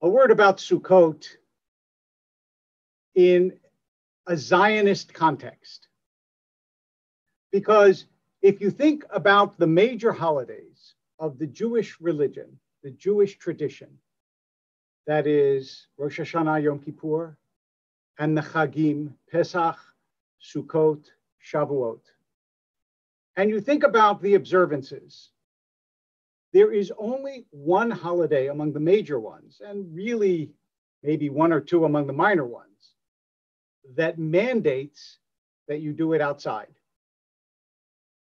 A word about Sukkot in a Zionist context. Because if you think about the major holidays of the Jewish religion, the Jewish tradition, that is Rosh Hashanah, Yom Kippur, and the Chagim, Pesach, Sukkot, Shavuot, and you think about the observances, there is only one holiday among the major ones, and really maybe one or two among the minor ones, that mandates that you do it outside.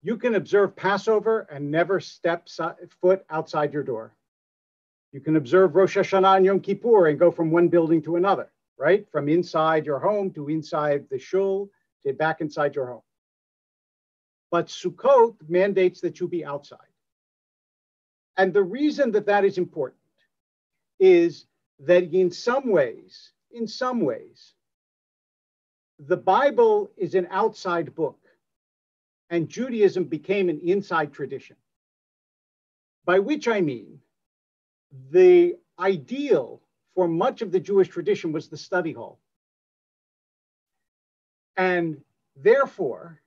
You can observe Passover and never step foot outside your door. You can observe Rosh Hashanah and Yom Kippur and go from one building to another, right? From inside your home to inside the shul to back inside your home. But Sukkot mandates that you be outside. And the reason that that is important is that in some ways, the Bible is an outside book, and Judaism became an inside tradition. By which I mean, the ideal for much of the Jewish tradition was the study hall. And therefore,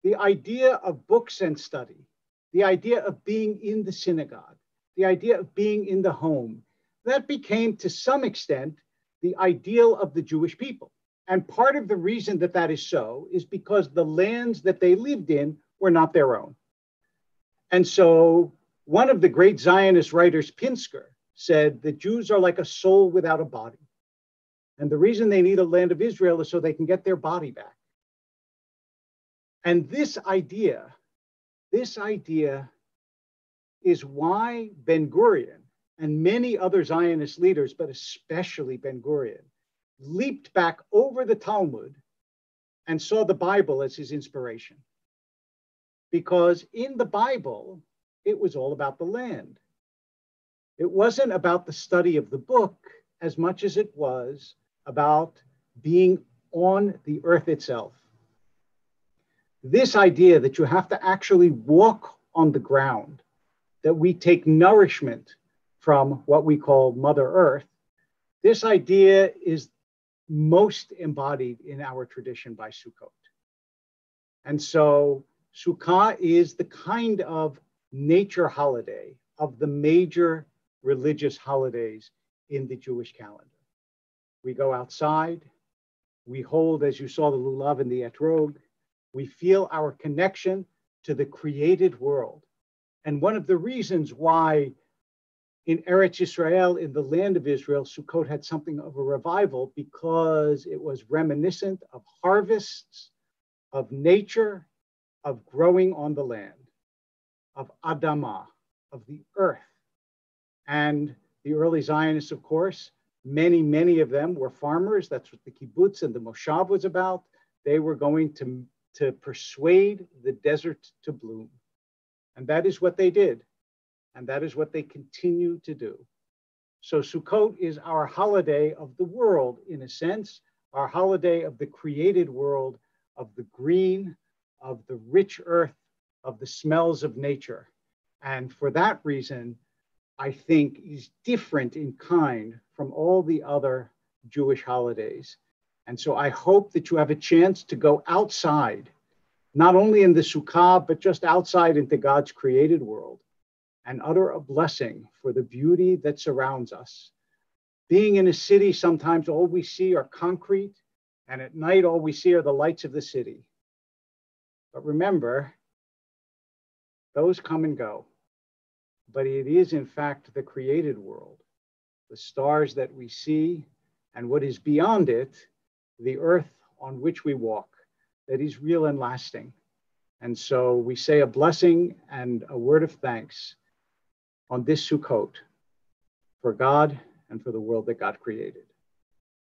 the idea of books and study, the idea of being in the synagogue, the idea of being in the home, that became to some extent the ideal of the Jewish people. And part of the reason that that is so is because the lands that they lived in were not their own. And so one of the great Zionist writers, Pinsker, said that Jews are like a soul without a body. And the reason they need a land of Israel is so they can get their body back. And this idea is why Ben-Gurion and many other Zionist leaders, but especially Ben-Gurion, leaped back over the Talmud and saw the Bible as his inspiration. Because in the Bible, it was all about the land. It wasn't about the study of the book as much as it was about being on the earth itself. This idea that you have to actually walk on the ground, that we take nourishment from what we call Mother Earth, this idea is most embodied in our tradition by Sukkot. And so Sukkot is the kind of nature holiday of the major religious holidays in the Jewish calendar. We go outside, we hold, as you saw, the lulav and the etrog, we feel our connection to the created world. And one of the reasons why in Eretz Yisrael, in the land of Israel, Sukkot had something of a revival, because it was reminiscent of harvests, of nature, of growing on the land, of Adamah, of the earth. And the early Zionists, of course, many of them were farmers. That's what the kibbutz and the moshav was about. They were going to persuade the desert to bloom. And that is what they did. And that is what they continue to do. So Sukkot is our holiday of the world, in a sense, our holiday of the created world, of the green, of the rich earth, of the smells of nature. And for that reason, I think is different in kind from all the other Jewish holidays. And so I hope that you have a chance to go outside, not only in the Sukkah, but just outside into God's created world, and utter a blessing for the beauty that surrounds us. Being in a city, sometimes all we see are concrete, and at night all we see are the lights of the city. But remember, those come and go. But it is, in fact, the created world, the stars that we see, and what is beyond it, the earth on which we walk, that is real and lasting. And so we say a blessing and a word of thanks on this Sukkot for God and for the world that God created.